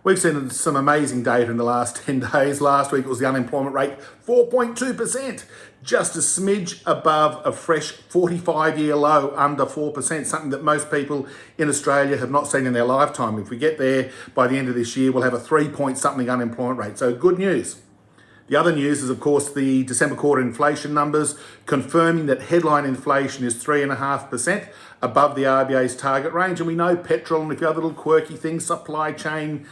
We've seen some amazing data in the last 10 days. Last week it was the unemployment rate, 4.2%, just a smidge above a fresh 45-year low, under 4%, something that most people in Australia have not seen in their lifetime. If we get there by the end of this year, we'll have a 3-point-something unemployment rate. So good news. The other news is, of course, the December quarter inflation numbers confirming that headline inflation is 3.5% above the RBA's target range. And we know petrol and a few other little quirky things, supply chain,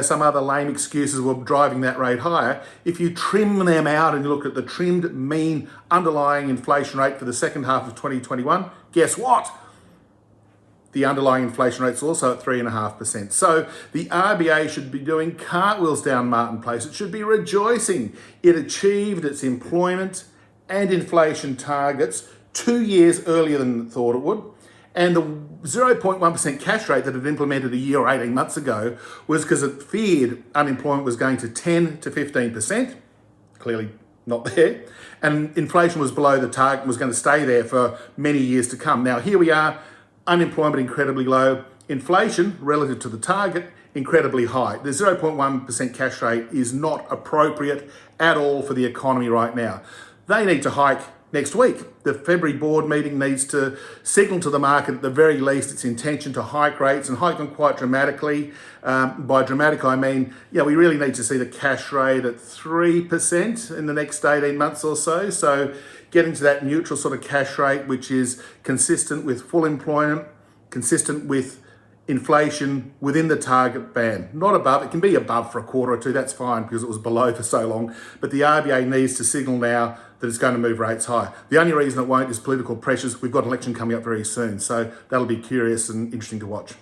some other lame excuses were driving that rate higher. If you trim them out and you look at the trimmed mean underlying inflation rate for the second half of 2021, guess what? The underlying inflation rate's also at 3.5%. So the RBA should be doing cartwheels down Martin Place. It should be rejoicing it achieved its employment and inflation targets 2 years earlier than it thought it would. And the 0.1% cash rate that it implemented a year or 18 months ago was because it feared unemployment was going to 10 to 15%. Clearly not there. And inflation was below the target and was going to stay there for many years to come. Now, here we are. Unemployment incredibly low, inflation relative to the target incredibly high. The 0.1% cash rate is not appropriate at all for the economy right now. They need to hike next week. The February board meeting needs to signal to the market at the very least its intention to hike rates and hike them quite dramatically. By dramatic, I mean, we really need to see the cash rate at 3% in the next 18 months or so. So getting to that neutral sort of cash rate, which is consistent with full employment, consistent with inflation within the target band, not above. It can be above for a quarter or two, that's fine because it was below for so long, but the RBA needs to signal now that it's going to move rates high. The only reason it won't is political pressures. We've got an election coming up very soon, so that'll be curious and interesting to watch.